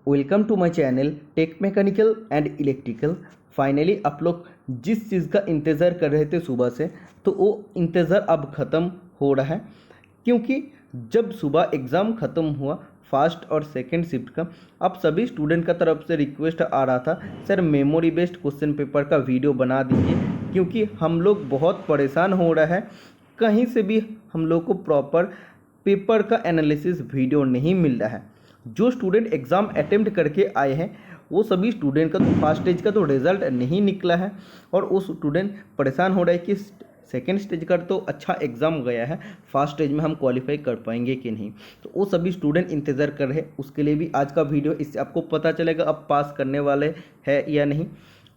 Welcome to my channel tech mechanical and electrical. Finally आप लोग जिस चीज़ का इंतज़ार कर रहे थे सुबह से, तो वो इंतज़ार अब ख़त्म हो रहा है। क्योंकि जब सुबह एग्ज़ाम ख़त्म हुआ फर्स्ट और सेकंड शिफ्ट का, अब सभी स्टूडेंट का तरफ से रिक्वेस्ट आ रहा था, sir memory based question paper का वीडियो बना दीजिए, क्योंकि हम लोग बहुत परेशान हो रहा है। कहीं से भी हम लोग को प्रॉपर पेपर का एनालिसिस वीडियो नहीं मिल रहा है। जो स्टूडेंट एग्ज़ाम अटेम्प्ट करके आए हैं वो सभी स्टूडेंट का तो फर्स्ट स्टेज का तो रिज़ल्ट नहीं निकला है, और वो स्टूडेंट परेशान हो रहा है कि सेकेंड स्टेज का तो अच्छा एग्ज़ाम गया है, फर्स्ट स्टेज में हम क्वालिफाई कर पाएंगे कि नहीं। तो वो सभी स्टूडेंट इंतज़ार कर रहे हैं, उसके लिए भी आज का वीडियो, इससे आपको पता चलेगा अब पास करने वाले हैं या नहीं।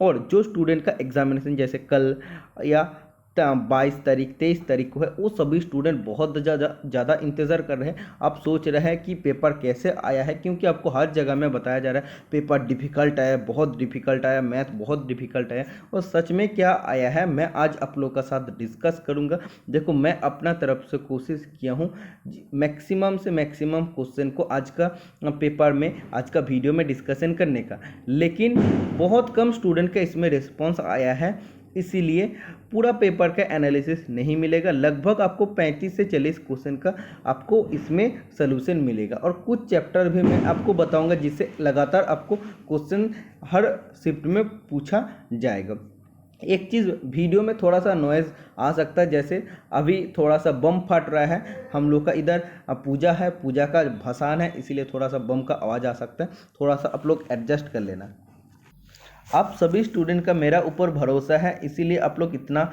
और जो स्टूडेंट का एग्जामिनेशन जैसे कल या 22 तारीख 23 तारीख को है, वो सभी स्टूडेंट बहुत ज़्यादा इंतज़ार कर रहे हैं। आप सोच रहे हैं कि पेपर कैसे आया है, क्योंकि आपको हर जगह में बताया जा रहा है पेपर डिफ़िकल्ट आया, बहुत डिफ़िकल्ट आया, मैथ बहुत डिफ़िकल्ट आया। और सच में क्या आया है मैं आज आप लोगों का साथ डिस्कस करूंगा। देखो, मैं अपना तरफ से कोशिश किया हूँ मैक्सिमम से मैक्सिमम क्वेश्चन को आज का पेपर में, आज का वीडियो में डिस्कशन करने का, लेकिन बहुत कम स्टूडेंट का इसमें रिस्पॉन्स आया है, इसीलिए पूरा पेपर का एनालिसिस नहीं मिलेगा। लगभग आपको 35 से 40 क्वेश्चन का आपको इसमें सलूशन मिलेगा, और कुछ चैप्टर भी मैं आपको बताऊंगा जिससे लगातार आपको क्वेश्चन हर शिफ्ट में पूछा जाएगा। एक चीज़, वीडियो में थोड़ा सा नॉइज़ आ सकता है, जैसे अभी थोड़ा सा बम फट रहा है हम लोग का, इधर पूजा है, पूजा का भसान है, इसीलिए थोड़ा सा बम का आवाज़ आ सकता है, थोड़ा सा आप लोग एडजस्ट कर लेना। आप सभी स्टूडेंट का मेरा ऊपर भरोसा है, इसीलिए आप लोग इतना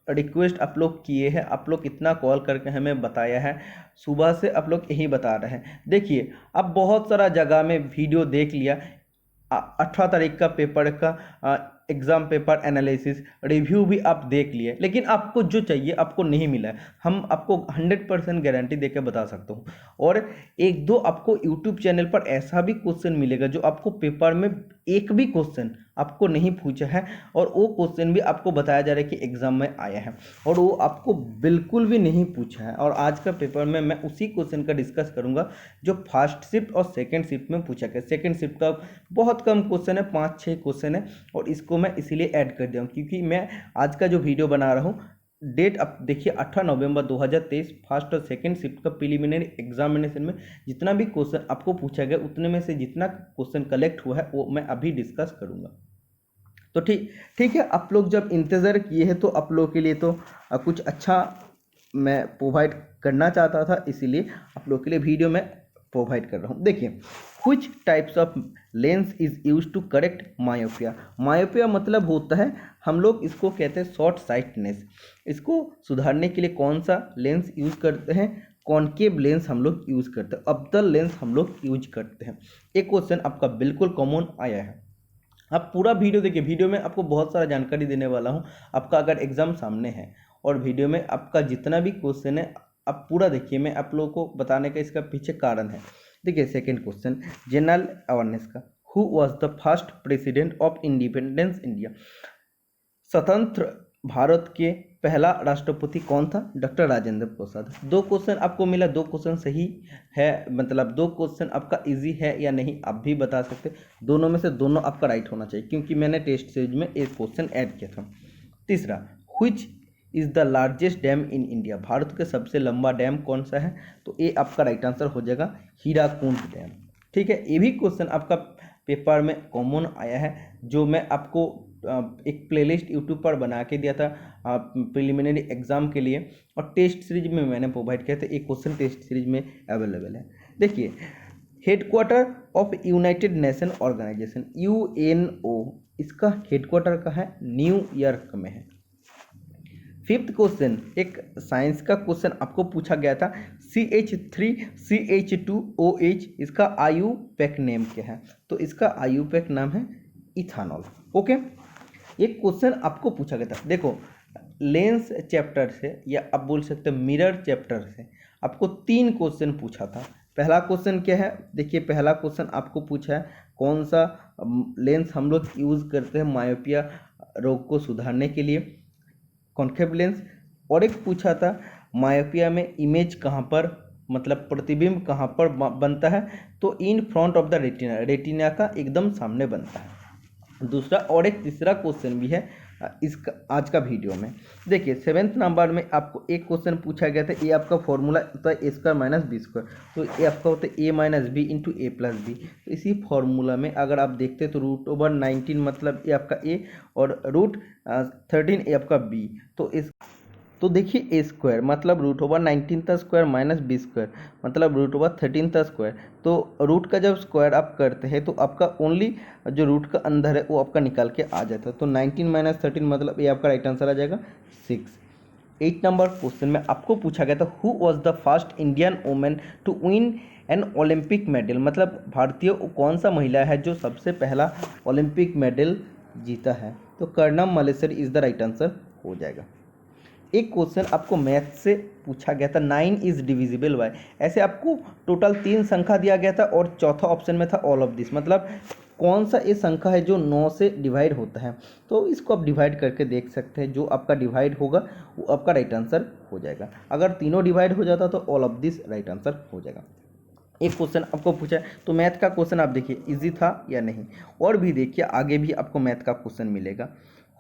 रिक्वेस्ट आप लोग किए हैं, आप लोग इतना कॉल करके हमें बताया है, सुबह से आप लोग यही बता रहे हैं। देखिए, अब बहुत सारा जगह में वीडियो देख लिया, 18 तारीख का पेपर का एग्ज़ाम पेपर एनालिसिस रिव्यू भी आप देख लिए, लेकिन आपको जो चाहिए आपको नहीं मिला है। हम आपको 100% गारंटी देकर बता सकता हूँ। और एक दो आपको यूट्यूब चैनल पर ऐसा भी क्वेश्चन मिलेगा जो आपको पेपर में एक भी क्वेश्चन आपको नहीं पूछा है, और वो क्वेश्चन भी आपको बताया जा रहा है कि एग्ज़ाम में आया है, और वो आपको बिल्कुल भी नहीं पूछा है। और आज का पेपर में मैं उसी क्वेश्चन का डिस्कस करूंगा जो फर्स्ट शिफ्ट और सेकंड शिफ्ट में पूछा गया। सेकंड शिफ्ट का बहुत कम क्वेश्चन है, 5-6 क्वेश्चन है, और इसको मैं इसीलिए ऐड कर दिया हूँ क्योंकि मैं आज का जो वीडियो बना रहा हूँ, डेट अब देखिए 18 नवंबर 2023 फर्स्ट और सेकंड शिफ्ट का प्रिलिमिनरी एग्जामिनेशन में जितना भी क्वेश्चन आपको पूछा गया, उतने में से जितना क्वेश्चन कलेक्ट हुआ है वो मैं अभी डिस्कस करूंगा। तो ठीक है, आप लोग जब इंतज़ार किए हैं तो आप लोगों के लिए तो कुछ अच्छा मैं प्रोवाइड करना चाहता था, इसीलिए आप लोग के लिए वीडियो में प्रोवाइड कर रहा हूँ। देखिए, कुछ types of lens is use to correct myopia. Myopia मतलब होता है, हम लोग इसको कहते हैं शॉर्ट साइटनेस। इसको सुधारने के लिए कौन सा लेंस यूज करते हैं? कॉनकेव लेंस हम लोग यूज करते हैं, अब्दल लेंस हम लोग यूज करते हैं। एक क्वेश्चन आपका बिल्कुल कॉमन आया है। आप पूरा वीडियो देखिए, वीडियो में आपको बहुत सारा जानकारी देने वाला हूँ। आपका अगर एग्जाम सामने है और वीडियो में आपका जितना भी क्वेश्चन है आप पूरा देखिए, मैं आप लोगों को बताने का इसका पीछे कारण है। देखिए, सेकंड क्वेश्चन जनरल अवेयरनेस का, who was the first president of independence India? स्वतंत्र भारत के पहला राष्ट्रपति कौन था? डॉक्टर राजेंद्र प्रसाद। दो क्वेश्चन आपको मिला, दो क्वेश्चन सही है, मतलब दो क्वेश्चन आपका इजी है या नहीं आप भी बता सकते। दोनों में से दोनों आपका राइट होना चाहिए, क्योंकि मैंने टेस्ट सीरीज में एक क्वेश्चन ऐड किया था। तीसरा, which is the largest dam in India? Bharat का सबसे लंबा डैम कौन सा है? तो ये आपका राइट आंसर हो जाएगा हीराकुंड डैम। ठीक है, ये भी क्वेश्चन आपका पेपर में कॉमन आया है, जो मैं आपको एक प्लेलिस्ट यूट्यूब पर बना के दिया था प्रिलिमिनरी एग्जाम के लिए, और टेस्ट सीरीज में मैंने प्रोवाइड किया था। एक क्वेश्चन टेस्ट सीरीज में अवेलेबल है। देखिए, headquarter of united nation organization UNO, इसका हेडक्वार्टर कहाँ है? न्यूयॉर्क में है। फिफ्थ क्वेश्चन, एक साइंस का क्वेश्चन आपको पूछा गया था, CH3CH2OH, इसका आयुपैक नेम क्या है? तो इसका आयुपैक नाम है इथानॉल। ओके, एक क्वेश्चन आपको पूछा गया था, देखो लेंस चैप्टर से, या आप बोल सकते हैं मिरर चैप्टर से, आपको 3 क्वेश्चन पूछा था। पहला क्वेश्चन क्या है? देखिए, पहला क्वेश्चन आपको पूछा है कौन सा लेंस हम लोग यूज़ करते हैं मायोपिया रोग को सुधारने के लिए? Concave lens. और एक पूछा था मायोपिया में इमेज कहाँ पर मतलब प्रतिबिंब कहाँ पर बनता है, तो in front of the retina, retina का एकदम सामने बनता है। दूसरा और एक तीसरा क्वेश्चन भी है इसका आज का वीडियो में। देखिए 7th नंबर में आपको एक क्वेश्चन पूछा गया था, ये आपका फॉर्मूला होता है ए स्क्वायर माइनस बी स्क्वायर, तो ये आपका होता है ए माइनस बी इंटू ए प्लस बी। तो इसी फॉर्मूला में अगर आप देखते तो √19 मतलब ये आपका ए और √13 ये आपका बी। तो देखिए ए स्क्वायर मतलब √19 का स्क्वायर माइनस बी स्क्वायर मतलब √13 का स्क्वायर। तो रूट का जब स्क्वायर आप करते हैं तो आपका ओनली जो रूट का अंदर है वो आपका निकाल के आ जाता है। तो 19 माइनस 13 मतलब ये आपका राइट आंसर आ जाएगा 6। 8 नंबर क्वेश्चन में आपको पूछा गया था who was the first Indian women to win an Olympic medal, मतलब भारतीय कौन सा महिला है जो सबसे पहला ओलंपिक मेडल जीता है। तो Karnam Malleswari is the right answer हो जाएगा। एक क्वेश्चन आपको मैथ से पूछा गया था 9 इज डिविजिबल बाय, ऐसे आपको टोटल 3 संख्या दिया गया था और चौथा ऑप्शन में था ऑल ऑफ दिस, मतलब कौन सा ये संख्या है जो 9 से डिवाइड होता है। तो इसको आप डिवाइड करके देख सकते हैं, जो आपका डिवाइड होगा वो आपका राइट आंसर हो जाएगा। अगर तीनों डिवाइड हो जाता तो all of this right answer हो जाएगा। एक क्वेश्चन आपको पूछा है तो मैथ का क्वेश्चन आप देखिए इजी था या नहीं, और भी देखिए आगे भी आपको मैथ का क्वेश्चन मिलेगा।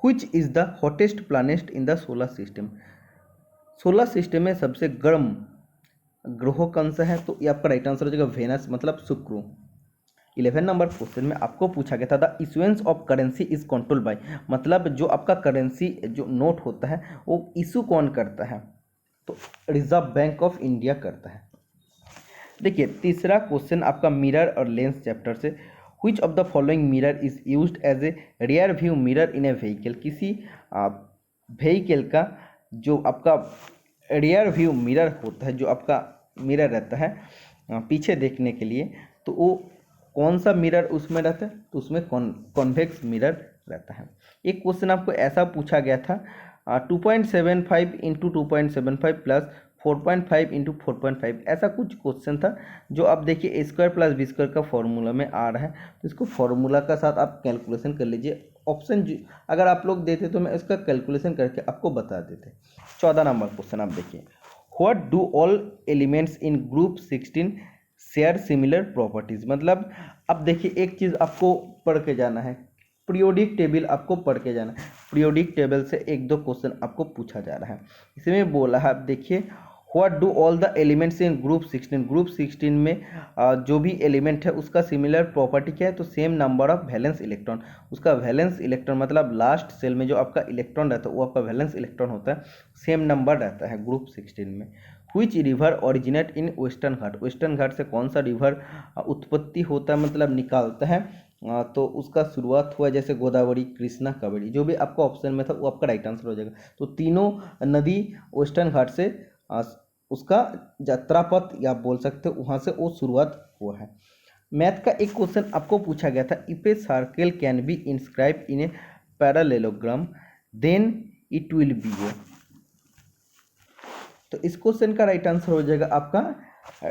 Which is the hottest planet in the solar system, solar system में सबसे गर्म ग्रह कौन सा है, तो ये आपका राइट आंसर हो जाएगा वेनस मतलब शुक्र। 11 नंबर क्वेश्चन में आपको पूछा गया था the issuance of currency is control by, मतलब जो आपका करेंसी जो नोट होता है वो इशू कौन करता है, तो रिजर्व बैंक ऑफ इंडिया करता है। देखिए तीसरा क्वेश्चन आपका मिरर और लेंस चैप्टर से, which of the following mirror is used as a rear view mirror in a vehicle, किसी व्हीकल का जो आपका रियर व्यू मिरर होता है, जो आपका मिरर रहता है पीछे देखने के लिए, तो वो कौन सा मिरर उसमें रहता है, तो उसमें कॉन्वेक्स मिरर रहता है। एक क्वेश्चन आपको ऐसा पूछा गया था 2.75 इंटू 2.75 प्लस 4.5 इंटू 4.5, ऐसा कुछ क्वेश्चन था जो आप देखिए ए स्क्वायर प्लस बी स्क्वायर का फॉर्मूला में आ रहा है, तो इसको फॉर्मूला का साथ आप कैलकुलेशन कर लीजिए। ऑप्शन अगर आप लोग देते तो मैं इसका कैलकुलेशन करके आपको बता देते। 14 नंबर क्वेश्चन आप देखिए, what do all elements in group 16 share similar properties, मतलब अब देखिए एक चीज़ आपको पढ़ के जाना है, पीरियोडिक टेबल आपको पढ़ के जाना है। पीरियोडिक टेबल से एक दो क्वेश्चन आपको पूछा जा रहा है, इसमें बोला है आप देखिए what do all the elements in group 16, group 16 में जो भी एलिमेंट है उसका सिमिलर प्रॉपर्टी क्या है, तो same number of valence electron, उसका वैलेंस इलेक्ट्रॉन मतलब लास्ट सेल में जो आपका इलेक्ट्रॉन रहता है वो आपका वैलेंस इलेक्ट्रॉन होता है, सेम नंबर रहता है ग्रुप 16 में। Which river originate in western ghat, western ghat से कौन सा रिवर उत्पत्ति होता है मतलब निकालता है, तो उसका शुरुआत हुआ जैसे गोदावरी कृष्णा कावेरी, जो भी आपका ऑप्शन में था वो आपका राइट आंसर हो जाएगा। तो तीनों नदी वेस्टर्न घाट से उसका यात्रा पथ या बोल सकते हो वहाँ से वो शुरुआत हुआ है। मैथ का एक क्वेश्चन आपको पूछा गया था if a circle can be inscribe in a parallelogram then it will be a, तो इस क्वेश्चन का राइट आंसर हो जाएगा आपका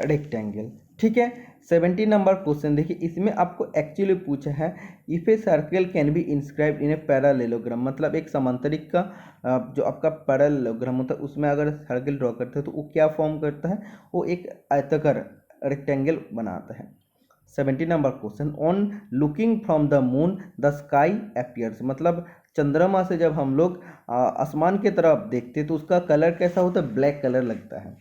रेक्टेंगल। ठीक है। 70 नंबर क्वेश्चन देखिए, इसमें आपको एक्चुअली पूछा है if a circle can be inscribe in a parallelogram, मतलब एक समांतरिक का जो आपका पैरेललोग्राम होता है उसमें अगर सर्कल ड्रॉ करते हैं तो वो क्या फॉर्म करता है, वो एक आयताकार रेक्टेंगल बनाता है। 70 number question, on looking from the moon the sky appears, मतलब चंद्रमा से जब हम लोग आसमान की तरफ देखते हैं तो उसका कलर कैसा होता है, ब्लैक कलर लगता है।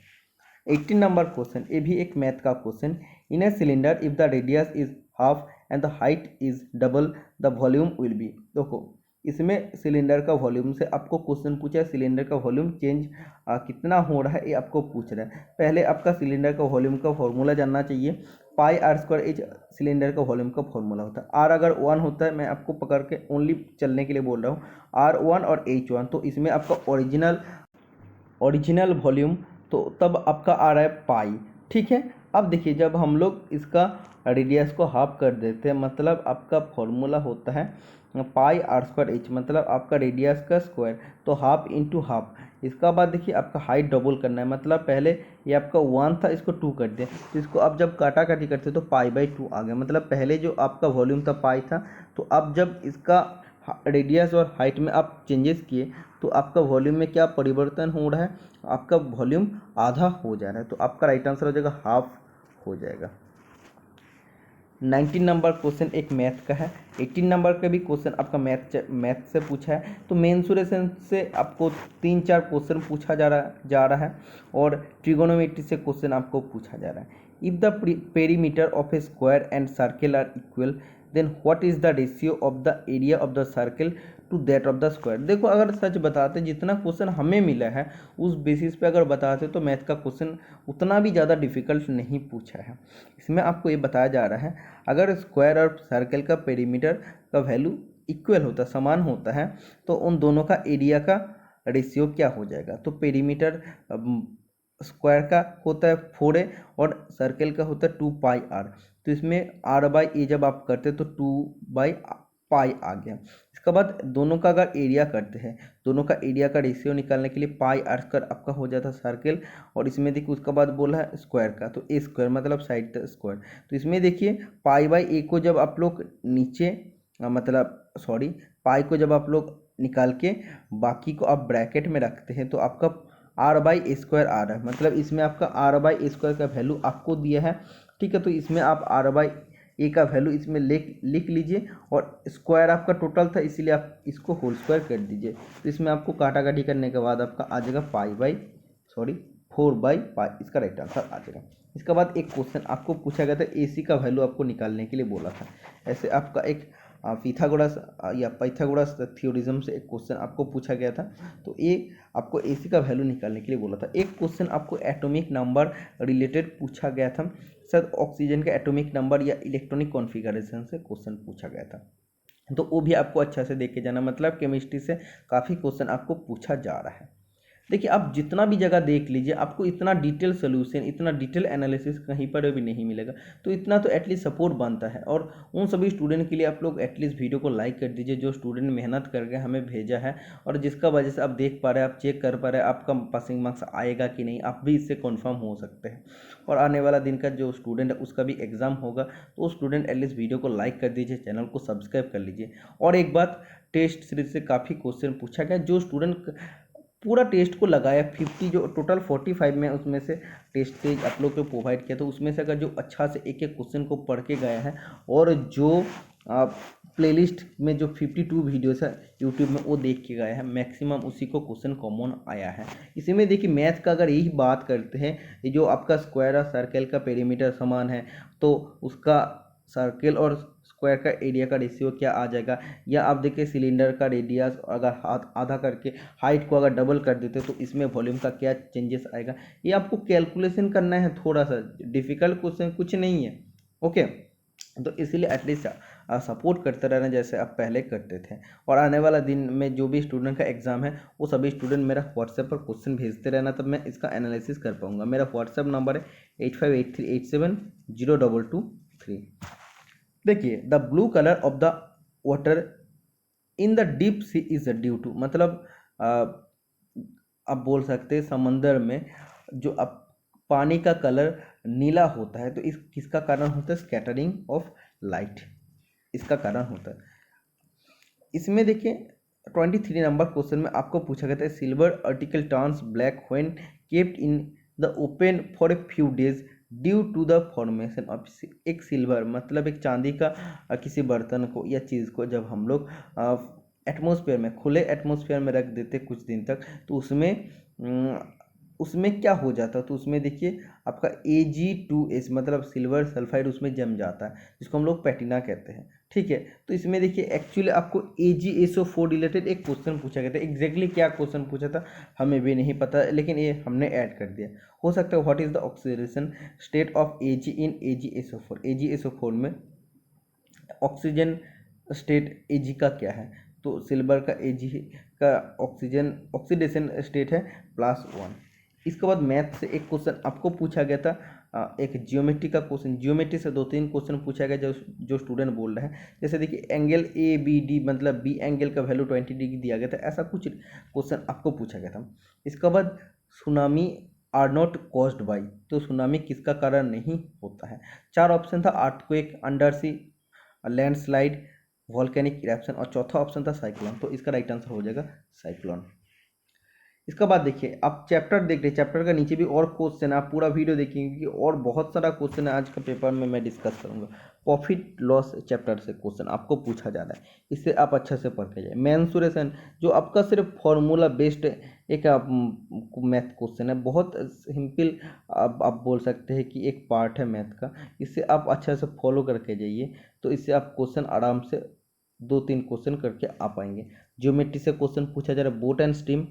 18 नंबर क्वेश्चन, ये भी एक मैथ का question, in a cylinder if the radius is half and the height is double the volume will be. देखो इसमें सिलेंडर का वॉल्यूम से आपको क्वेश्चन पूछा है, सिलेंडर का वॉल्यूम चेंज कितना हो रहा है ये आपको पूछ रहा है। पहले आपका सिलेंडर का वॉल्यूम का फॉर्मूला जानना चाहिए, पाई आर स्क्वायर इज सिलेंडर का वॉल्यूम का फॉर्मूला होता है। आर अगर 1 होता है, मैं आपको पकड़ के ओनली चलने के लिए बोल रहा हूँ, R1 और H1, तो इसमें आपका ओरिजिनल वॉल्यूम तो तब आपका आ रहा है पाई। ठीक है। अब देखिए जब हम लोग इसका रेडियस को हाफ कर देते हैं, मतलब आपका फॉर्मूला होता है पाई आर स्क्वायर एच, मतलब आपका रेडियस का स्क्वायर, तो हाफ इंटू हाफ। इसका बाद देखिए आपका हाइट डबल करना है, मतलब पहले ये आपका 1 था इसको 2 कर दिया, तो इसको अब जब काटा करते तो पाई बाई 2 आ गया, मतलब पहले जो आपका वॉल्यूम था पाई था, तो अब जब इसका रेडियस और हाइट में आप चेंजेस किए तो आपका वॉल्यूम में क्या परिवर्तन हो रहा है, आपका वॉल्यूम आधा हो जा रहा है, तो आपका राइट आंसर हो जाएगा हाफ हो जाएगा। 19 नंबर क्वेश्चन एक मैथ का है। 18 नंबर का भी क्वेश्चन आपका मैथ से पूछा है। तो मेंसुरेशन से आपको 3-4 क्वेश्चन पूछा जा रहा है और ट्रिगोनोमेट्री से क्वेश्चन आपको पूछा जा रहा है। If the perimeter of a square and circle are equal then what is the ratio of the area of the circle to that of the square. देखो अगर सच बताते जितना क्वेश्चन हमें मिला है उस बेसिस पे अगर बताते तो मैथ का क्वेश्चन उतना भी ज़्यादा डिफिकल्ट नहीं पूछा है। इसमें आपको ये बताया जा रहा है अगर स्क्वायर और सर्कल का पेरीमीटर का वैल्यू इक्वल होता समान होता है तो उन दोनों का एरिया का रेशियो क्या हो जाएगा। तो पेरीमीटर स्क्वायर का होता है 4a और सर्कल का होता है 2πr। तो इसमें r/a जब आप करते तो 2/पाई आ गया। इसके बाद दोनों का अगर एरिया करते हैं, दोनों का एरिया का रेशियो निकालने के लिए πr² आपका हो जाता सर्कल, और इसमें देखिए उसके बाद बोला है स्क्वायर का तो a² मतलब साइड द स्क्वायर। तो इसमें देखिए π/a को जब आप लोग नीचे पाई को जब आप लोग निकाल के बाकी को आप ब्रैकेट में रखते हैं तो आपका r/a² आ रहा है, मतलब इसमें आपका r/a² का वैल्यू आपको दिया है। ठीक है, तो इसमें आप r/a का वैल्यू इसमें लिख लीजिए और स्क्वायर आपका टोटल था इसीलिए आप इसको होल स्क्वायर कर दीजिए। तो इसमें आपको काटाकाटी करने के बाद आपका आ जाएगा 4/पाई, इसका राइट आंसर आ जाएगा। इसके बाद एक क्वेश्चन आपको पूछा गया था AC का वैल्यू आपको निकालने के लिए बोला था। ऐसे आपका एक पाइथागोरस थ्योरिज्म से एक क्वेश्चन आपको पूछा गया था। तो ये आपको AC का वैल्यू निकालने के लिए बोला था। एक क्वेश्चन आपको एटॉमिक नंबर रिलेटेड पूछा गया था, शायद ऑक्सीजन का एटॉमिक नंबर या इलेक्ट्रॉनिक कॉन्फ़िगरेशन से क्वेश्चन पूछा गया था। तो वो भी आपको अच्छा से देख के जाना, मतलब केमिस्ट्री से काफ़ी क्वेश्चन आपको पूछा जा रहा है। देखिए आप जितना भी जगह देख लीजिए आपको इतना डिटेल सोल्यूशन, इतना डिटेल एनालिसिस कहीं पर भी नहीं मिलेगा। तो इतना तो एटलीस्ट सपोर्ट बनता है, और उन सभी स्टूडेंट के लिए आप लोग एटलीस्ट वीडियो को लाइक कर दीजिए जो स्टूडेंट मेहनत करके हमें भेजा है, और जिसका वजह से आप देख पा रहे हैं, आप चेक कर पा रहे हैं आपका पासिंग मार्क्स आएगा कि नहीं, आप भी इससे कन्फर्म हो सकते हैं। और आने वाला दिन का जो स्टूडेंट है उसका भी एग्ज़ाम होगा, तो स्टूडेंट एटलीस्ट वीडियो को लाइक कर दीजिए, चैनल को सब्सक्राइब कर लीजिए। और एक बात, टेस्ट सीरीज से काफ़ी क्वेश्चन पूछा गया, जो स्टूडेंट पूरा टेस्ट को लगाया 50 जो टोटल 45 में उसमें से टेस्ट पेज आप लोग को प्रोवाइड किया, तो उसमें से अगर जो अच्छा से एक एक क्वेश्चन को पढ़ के गया है और जो प्लेलिस्ट में जो 52 वीडियोस है यूट्यूब में वो देख के गया है, मैक्सिमम उसी को क्वेश्चन कॉमन आया है। इसी में देखिए मैथ का अगर यही बात करते हैं, ये जो आपका स्क्वायर और सर्कल का पेरीमीटर समान है तो उसका सर्कल और स्क्वायर का एरिया का रेशियो क्या आ जाएगा, या आप देखिए सिलेंडर का रेडियस अगर आधा करके हाइट को अगर डबल कर देते तो इसमें वॉल्यूम का क्या चेंजेस आएगा, ये आपको कैलकुलेशन करना है। थोड़ा सा डिफिकल्ट क्वेश्चन कुछ नहीं है, ओके। तो इसीलिए एटलीस्ट सपोर्ट करते रहना जैसे आप पहले करते थे। और आने वाला दिन में जो भी स्टूडेंट का एग्जाम है वो सभी स्टूडेंट मेरा व्हाट्सएप पर क्वेश्चन भेजते रहना, तब मैं इसका एनालिसिस कर पाऊंगा। मेरा व्हाट्सएप नंबर है 8583870223। देखिए the blue colour of the water in the deep sea is due to, मतलब आप बोल सकते हैं समंदर में जो अब पानी का कलर नीला होता है तो इस किसका कारण होता है, स्कैटरिंग ऑफ लाइट, इसका कारण होता है। इसमें देखिए 23 नंबर क्वेश्चन में आपको पूछा गया था silver article turns black when kept in the open for a few days due to the formation of, एक सिल्वर मतलब एक चांदी का किसी बर्तन को या चीज़ को जब हम लोग एटमॉस्फेयर में, खुले एटमॉस्फेयर में रख देते कुछ दिन तक तो उसमें क्या हो जाता है, तो उसमें देखिए आपका Ag2S मतलब सिल्वर सल्फाइड उसमें जम जाता है जिसको हम लोग पैटिना कहते हैं। ठीक है, तो इसमें देखिए एक्चुअली आपको AgSO4 रिलेटेड एक क्वेश्चन पूछा गया था। एग्जैक्टली क्या क्वेश्चन पूछा था हमें भी नहीं पता, लेकिन ये हमने ऐड कर दिया। हो सकता है what is the oxidation state of Ag in AgSO4, AgSO4 में ऑक्सीजन स्टेट Ag का क्या है, तो सिल्वर का Ag का ऑक्सीडेशन स्टेट है +1। इसके बाद मैथ से एक क्वेश्चन आपको पूछा गया था, एक जियोमेट्री का क्वेश्चन। जियोमेट्री से 2-3 क्वेश्चन पूछा गया जो स्टूडेंट बोल रहे हैं। जैसे देखिए एंगल ABD मतलब बी एंगल का वैल्यू 20 डिग्री दिया गया था, ऐसा कुछ क्वेश्चन आपको पूछा गया था। इसके बाद tsunami are not caused by, तो सुनामी किसका कारण नहीं होता है। 4 ऑप्शन था, earthquake, under sea landslide, volcanic eruption, और चौथा ऑप्शन था साइक्लोन। तो इसका राइट आंसर हो जाएगा साइक्लोन। इसका बाद देखिए, आप चैप्टर देख रहे हैं, चैप्टर का नीचे भी और क्वेश्चन है, आप पूरा वीडियो देखेंगे कि और बहुत सारा क्वेश्चन है आज का पेपर में मैं डिस्कस करूंगा। प्रॉफिट लॉस चैप्टर से क्वेश्चन आपको पूछा जा रहा है, इससे आप अच्छे से पढ़ के जाए। मेंसुरेशन जो आपका सिर्फ फॉर्मूला बेस्ड एक मैथ क्वेश्चन है, बहुत सिंपल आप बोल सकते हैं कि एक पार्ट है मैथ का, इससे आप अच्छे से फॉलो करके जाइए, तो इससे आप क्वेश्चन आराम से 2-3 क्वेश्चन करके आ पाएंगे। ज्योमेट्री से क्वेश्चन पूछा जा रहा है, बोट एंड स्ट्रीम।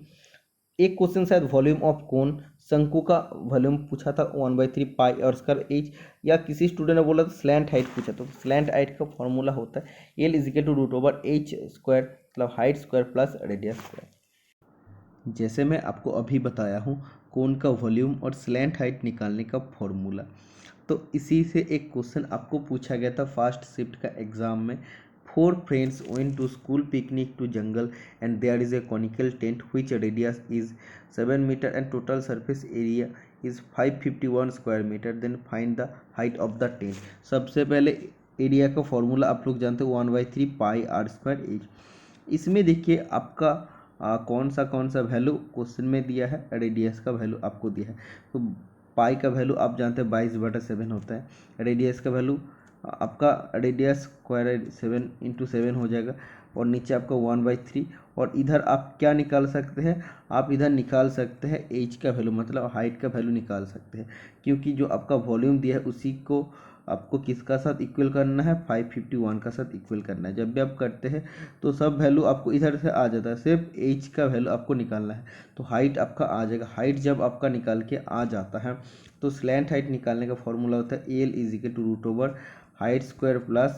एक क्वेश्चन शायद वॉल्यूम ऑफ कोन, शंकु का वॉल्यूम पूछा था 1/3 पाई और स्क्वायर एच, या किसी स्टूडेंट ने बोला था स्लैंट हाइट पूछा, तो स्लैंट हाइट का फॉर्मूला होता है L = √h², मतलब height square plus radius square. जैसे मैं आपको अभी बताया हूँ कोन का वॉल्यूम और स्लैंट हाइट निकालने का फॉर्मूला, तो इसी से एक क्वेश्चन आपको पूछा गया था फर्स्ट शिफ्ट का एग्जाम में। 4 friends went to school picnic to jungle and there is a conical tent which radius is 7 meter and total surface area is 551 square meter, then find the height of the tent। सबसे पहले area का formula आप लोग जानते हो 1/3 पाई are square H. इसमें देखिए आपका कौन सा वैल्यू क्वेश्चन में दिया है, रेडियस का वैल्यू आपको दिया है। तो पाई का वैल्यू आप जानते हैं 22/7 होता है, रेडियस का वैल्यू आपका रेडियस स्क्वायर 7 × 7 हो जाएगा, और नीचे आपका 1/3, और इधर आप क्या निकाल सकते हैं, आप इधर निकाल सकते हैं एच का वैल्यू, मतलब हाइट का वैल्यू निकाल सकते हैं, क्योंकि जो आपका वॉल्यूम दिया है उसी को आपको किसका साथ इक्वल करना है, 551 का साथ इक्वल करना है। जब भी आप करते हैं तो सब वैल्यू आपको इधर से आ जाता है, सिर्फ एच का वैल्यू आपको निकालना है, तो हाइट आपका आ जाएगा। हाइट जब आपका निकाल के आ जाता है तो स्लैंट हाइट निकालने का फॉर्मूला होता है L = height square plus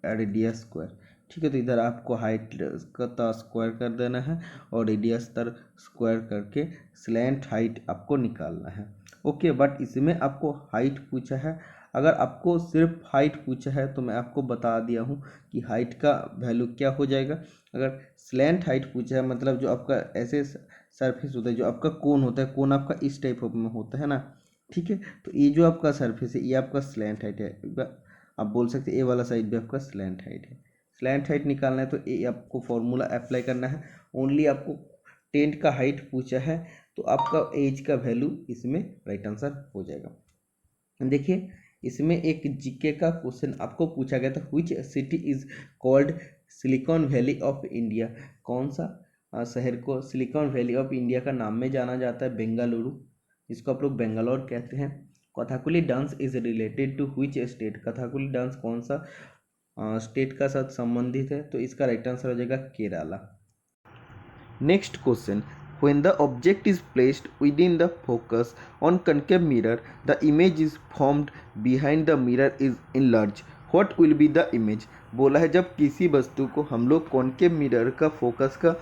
radius square. ठीक है, तो इधर आपको हाइट का स्क्वायर कर देना है और रेडियस तर स्क्वायर करके स्लैंट हाइट आपको निकालना है। ओके, बट इसमें आपको हाइट पूछा है। अगर आपको सिर्फ हाइट पूछा है तो मैं आपको बता दिया हूँ कि हाइट का वैल्यू क्या हो जाएगा। अगर स्लैंट हाइट पूछा है, मतलब जो आपका ऐसे सरफेस होता है, जो आपका कोन होता है, कोन आपका इस टाइप में होता है ना, ठीक है, तो ये जो आपका सरफेस है ये आपका स्लैंट हाइट है। आप बोल सकते हैं ए वाला साइड भी आपका स्लैंट हाइट है। स्लैंट हाइट निकालना है तो ये आपको फॉर्मूला अप्लाई करना है। ओनली आपको टेंट का हाइट पूछा है तो आपका एज का वैल्यू इसमें राइट आंसर हो जाएगा। देखिए, इसमें एक जीके का क्वेश्चन आपको पूछा गया था, which city is called silicon valley of India. कौन सा शहर को सिलिकॉन वैली ऑफ इंडिया का नाम में जाना जाता है? बेंगलुरु, जिसको आप लोग बेंगलोर कहते हैं। Kathakali dance is related to which state. Kathakali dance कौन सा स्टेट का साथ संबंधित है? तो इसका राइट आंसर हो जाएगा Kerala. Next question, when the object is placed within the focus on concave mirror, the image is formed behind the mirror is enlarged, what will be the image। बोला है जब किसी वस्तु को हम लोग कॉनकेव मिरर का फोकस का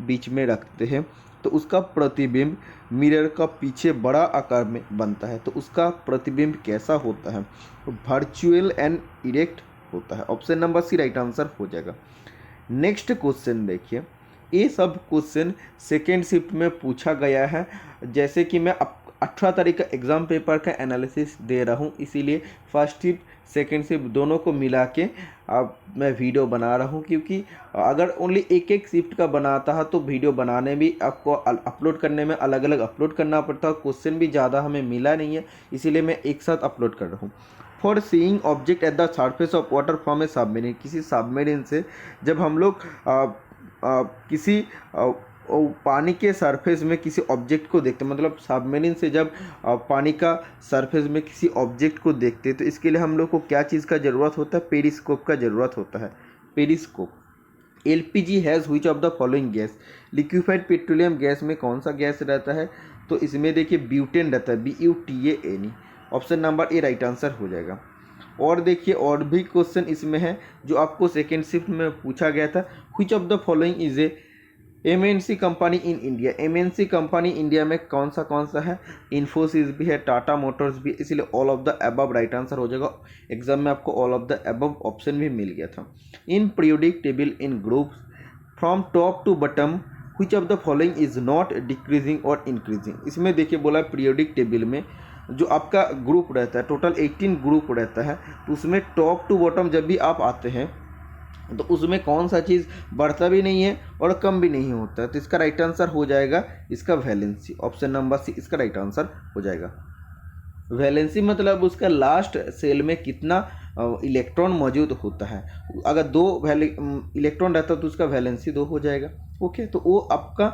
बीच में रखते हैं तो उसका प्रतिबिंब मिरर का पीछे बड़ा आकार में बनता है, तो उसका प्रतिबिंब कैसा होता है? वर्चुअल एंड इरेक्ट होता है। Option number C right answer हो जाएगा। नेक्स्ट क्वेश्चन देखिए, ये सब क्वेश्चन सेकेंड शिफ्ट में पूछा गया है। जैसे कि मैं 18 तारीख का एग्ज़ाम पेपर का एनालिसिस दे रहा हूँ, इसीलिए फर्स्ट शिफ्ट सेकेंड शिफ्ट दोनों को मिला के अब मैं वीडियो बना रहा हूँ, क्योंकि अगर ओनली एक एक शिफ्ट का बनाता है तो वीडियो बनाने भी आपको अपलोड करने में अलग अलग अपलोड करना पड़ता है। क्वेश्चन भी ज़्यादा हमें मिला नहीं है, इसीलिए मैं एक साथ अपलोड कर रहा हूँ। For seeing object at the surface of water from A submarine, किसी सबमरीन से जब हम लोग किसी पानी के सरफेस में किसी ऑब्जेक्ट को देखते, मतलब सबमरीन से जब पानी का सरफेस में किसी ऑब्जेक्ट को देखते तो इसके लिए हम लोग को क्या चीज़ का ज़रूरत होता है? पेरिस्कोप का ज़रूरत होता है। Periscope. LPG has which of the following gas. Liquefied petroleum gas में कौन सा गैस रहता है? तो इसमें देखिए ब्यूटेन रहता है, BUTANE। Option number A right answer हो जाएगा। और देखिए और भी क्वेश्चन इसमें है जो आपको सेकेंड शिफ्ट में पूछा गया था। Which of the following is a MNC company in India. MNC company India में कौन सा है? इन्फोसिस भी है, टाटा मोटर्स भी, इसलिए all of the above right answer हो जाएगा। एग्जाम में आपको all of the above option भी मिल गया था। In periodic table in groups from top to bottom which of the following is not decreasing और इंक्रीजिंग। इसमें देखिए बोला पीरियोडिक टेबल में जो आपका ग्रुप रहता है, टोटल 18 ग्रुप रहता है, तो उसमें टॉप टू बॉटम जब भी आप आते हैं तो उसमें कौन सा चीज़ बढ़ता भी नहीं है और कम भी नहीं होता है। तो इसका राइट आंसर हो जाएगा इसका वैलेंसी, ऑप्शन नंबर सी इसका राइट आंसर हो जाएगा। वैलेंसी मतलब उसका लास्ट सेल में कितना इलेक्ट्रॉन मौजूद होता है। अगर दो इलेक्ट्रॉन रहता है तो उसका वैलेंसी 2 हो जाएगा। ओके, तो वो आपका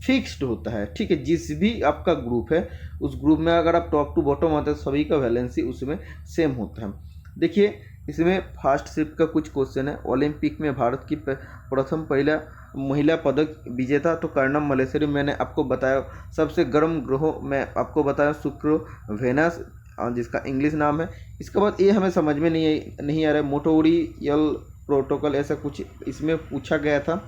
फिक्स्ड होता है, ठीक है। जिस भी आपका ग्रुप है उस ग्रुप में अगर आप टॉप टू बॉटम आते हैं सभी का वैलेंसी उसमें सेम होता है। देखिए इसमें फास्ट शिफ्ट का कुछ क्वेश्चन है। ओलंपिक में भारत की प्रथम पहला महिला पदक विजेता तो कर्णम मलेश्वरी, मैंने आपको बताया। सबसे गर्म ग्रहों में आपको बताया शुक्र, वेनस जिसका इंग्लिश नाम है। इसके बाद ये हमें समझ में नहीं आ रहा है, मोटोरियल प्रोटोकॉल ऐसा कुछ इसमें पूछा गया था।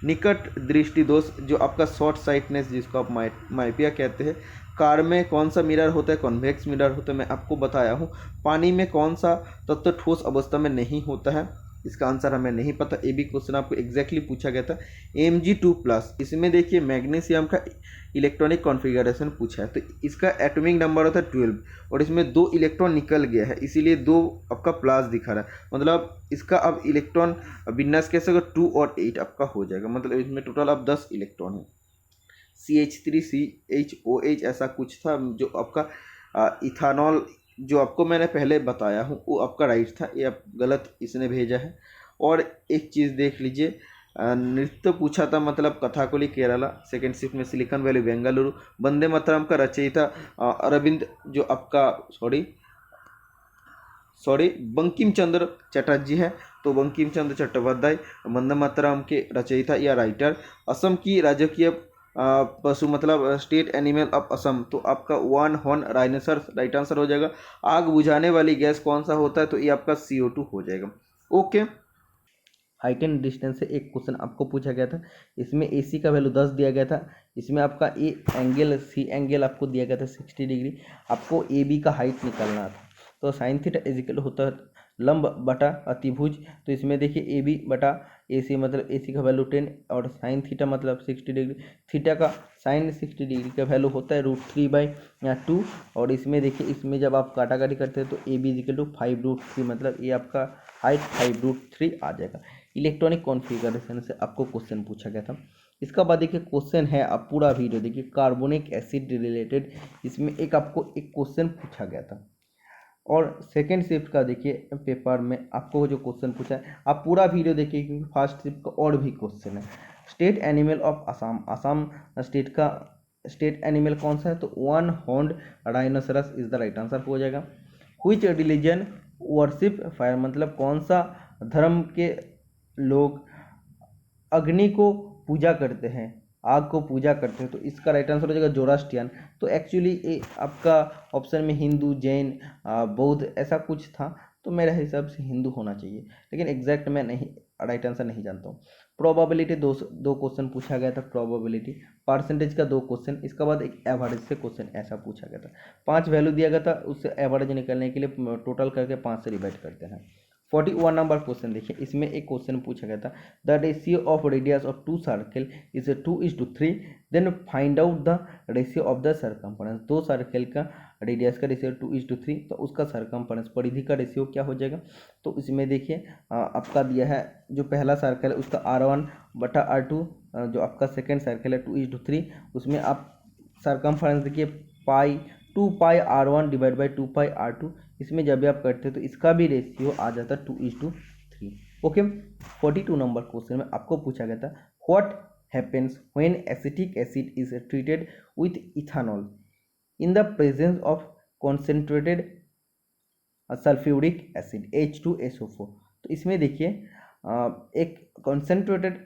निकट दृष्टि दोष जो आपका शॉर्ट साइटनेस जिसको आप माइपिया कहते हैं। कार में कौन सा मिरर होता है, कॉन्वेक्स मिरर होता है, मैं आपको बताया हूँ। पानी में कौन सा तत्व ठोस अवस्था में नहीं होता है, इसका आंसर हमें नहीं पता। ये भी क्वेश्चन आपको एग्जैक्टली पूछा गया था। Mg2+, इसमें देखिए मैग्नीशियम का इलेक्ट्रॉनिक कॉन्फ़िगरेशन पूछा है, तो इसका एटॉमिक नंबर होता है 12 और इसमें 2 इलेक्ट्रॉन निकल गया है, इसीलिए 2 आपका प्लस दिखा रहा है। मतलब इसका अब इलेक्ट्रॉन विन्यास कैसे होगा, 2 और 8 आपका हो जाएगा। मतलब इसमें टोटल अब 10 इलेक्ट्रॉन है। CH3CHOH ऐसा कुछ था जो आपका इथानॉल जो आपको मैंने पहले बताया हूँ वो आपका राइट था, ये आप गलत इसने भेजा है। और एक चीज़ देख लीजिए, नृत्य पूछा था मतलब कथाकली केरला, सेकेंड शिफ्ट में सिलिकॉन वैली बेंगलुरु। वंदे मातरम का रचयिता अरविंद जो आपका बंकिम चंद्र चटर्जी है, तो बंकिम चंद्र चट्टोपाध्याय वंदे मातरम के रचयिता या राइटर। असम की राजकीय पशु मतलब स्टेट एनिमल ऑफ असम, तो आपका 1 हॉर्न राइनोसरस राइट आंसर हो जाएगा। आग बुझाने वाली गैस कौन सा होता है, तो ये आपका CO2 हो जाएगा। ओके, हाइट एंड डिस्टेंस से एक क्वेश्चन आपको पूछा गया था। इसमें AC का वैल्यू 10 दिया गया था। इसमें आपका A एंगल C एंगल आपको दिया गया था 60 डिग्री। आपको AB का हाइट निकालना था, तो साइन थीटा इजिकल होता है लंब बटा अतिभुज। तो इसमें देखिए AB बटा AC मतलब AC का वैल्यू 10 और साइन थीटा मतलब 60 डिग्री। थीटा का साइन 60 डिग्री का वैल्यू होता है √3/2। और इसमें देखिए इसमें जब आप काटाकाटी करते हैं तो AB इजिकल टू 5√3, मतलब ये आपका हाइट 5√3 आ जाएगा। इलेक्ट्रॉनिक कॉन्फ़िगरेशन से आपको क्वेश्चन पूछा गया था। इसका बाद देखिए क्वेश्चन है, आप पूरा वीडियो देखिए। कार्बोनिक एसिड रिलेटेड इसमें आपको एक क्वेश्चन पूछा गया था। और सेकेंड शिफ्ट का देखिए पेपर में आपको जो क्वेश्चन पूछा है आप पूरा वीडियो देखिए, क्योंकि फर्स्ट शिफ्ट का और भी क्वेश्चन है। State animal of Assam, Assam state का स्टेट एनिमल कौन सा है, तो 1 horned rhinoceros is the right answer हो जाएगा। व्हिच रिलीजन वर्शिप फायर, मतलब कौन सा धर्म के लोग अग्नि को पूजा करते हैं, आग को पूजा करते हैं, तो इसका राइट आंसर हो जाएगा जोरास्ट्रियन। तो एक्चुअली ये आपका ऑप्शन में हिंदू, जैन, बौद्ध ऐसा कुछ था, तो मेरे हिसाब से हिंदू होना चाहिए, लेकिन एग्जैक्ट मैं नहीं राइट आंसर नहीं जानता हूँ। प्रोबेबिलिटी दो क्वेश्चन पूछा गया था, प्रोबेबिलिटी परसेंटेज का 2 क्वेश्चन। इसके बाद एक एवरेज से क्वेश्चन ऐसा पूछा गया था। 5 वैल्यू दिया गया था, उससे एवरेज निकलने के लिए टोटल करके 5 से डिवाइड करते हैं। 41 नंबर क्वेश्चन देखिए, इसमें एक क्वेश्चन पूछा गया था। The ratio of radius of 2 circle is 2:3, then find out the ratio of the circumference. 2 circle का रेडियस का रेशियो 2:3, तो उसका सरकमफरेंस परिधि का रेशियो क्या हो जाएगा। तो इसमें देखिए आपका दिया है जो पहला सर्कल है उसका R1/R2, जो आपका सेकेंड सर्कल है 2:3, उसमें आप सरकमफरेंस देखिए 2πr1 डिवाइड बाई 2πr2। इसमें जब भी आप करते हैं तो इसका भी रेशियो आ जाता है 2:3। ओके, 42 नंबर क्वेश्चन में आपको पूछा गया था what happens when acetic acid is treated with ethanol in the presence of concentrated sulphuric acid H2SO4। तो इसमें देखिए एक कॉन्सेंट्रेटेड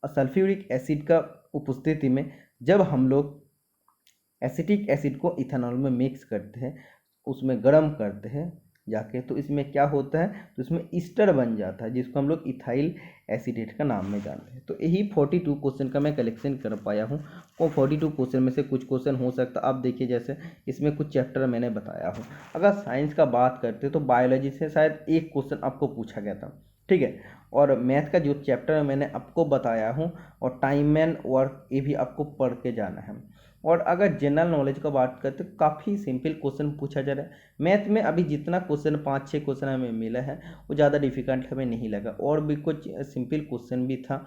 सल्फ्यूरिक एसिड का उपस्थिति में जब हम लोग एसिटिक एसिड को इथेनॉल में मिक्स करते हैं, उसमें गर्म करते हैं जाके, तो इसमें क्या होता है, तो इसमें ईस्टर बन जाता है जिसको हम लोग इथाइल एसीटेट का नाम में जानते हैं। तो यही 42 क्वेश्चन का मैं कलेक्शन कर पाया हूँ। और 42 क्वेश्चन में से कुछ क्वेश्चन हो सकता है, आप देखिए जैसे इसमें कुछ चैप्टर मैंने बताया हूँ। अगर साइंस का बात करते तो बायोलॉजी से शायद एक क्वेश्चन आपको पूछा गया था, ठीक है। और मैथ का जो चैप्टर मैंने आपको बताया हूँ और टाइम एंड वर्क, ये भी आपको पढ़ के जाना है। और अगर जनरल नॉलेज का बात करते तो काफ़ी सिंपल क्वेश्चन पूछा जा रहा है। मैथ में अभी जितना क्वेश्चन 5-6 क्वेश्चन हमें मिला है वो ज़्यादा डिफिकल्ट हमें नहीं लगा, और भी कुछ सिंपल क्वेश्चन भी था।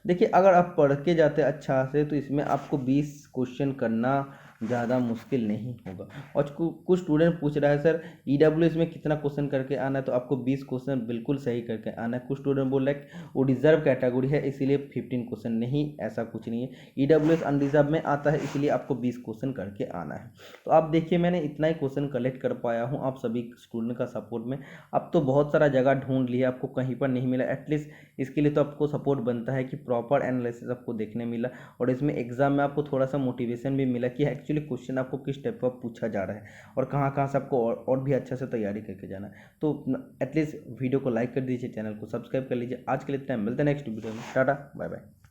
देखिए अगर आप पढ़ के जाते अच्छा से तो इसमें आपको 20 क्वेश्चन करना ज़्यादा मुश्किल नहीं होगा। और कुछ स्टूडेंट पूछ रहा है सर ईडब्ल्यूएस में कितना क्वेश्चन करके आना है, तो आपको 20 क्वेश्चन बिल्कुल सही करके आना है। कुछ स्टूडेंट बोल रहे हैं वो रिजर्व कैटेगरी है इसीलिए 15 क्वेश्चन, नहीं ऐसा कुछ नहीं है। ईडब्ल्यूएस अनरिजर्व में आता है इसलिए आपको 20 क्वेश्चन करके आना है। तो आप देखिए मैंने इतना ही क्वेश्चन कलेक्ट कर पाया हूँ आप सभी स्टूडेंट का सपोर्ट में। अब तो बहुत सारा जगह ढूंढ लिया, आपको कहीं पर नहीं मिला, एटलीस्ट इसके लिए तो आपको सपोर्ट बनता है कि प्रॉपर एनालिसिस आपको देखने मिला, और इसमें एग्जाम में आपको थोड़ा सा मोटिवेशन भी मिला कि एक्चुअली क्वेश्चन आपको किस टाइप का पूछा जा रहा है और कहाँ कहाँ से आपको और भी अच्छा से तैयारी करके जाना है। तो एटलीस्ट वीडियो को लाइक कर दीजिए, चैनल को सब्सक्राइब कर लीजिए। आज के लिए इतना, मिलते हैं नेक्स्ट वीडियो में। Tata bye bye.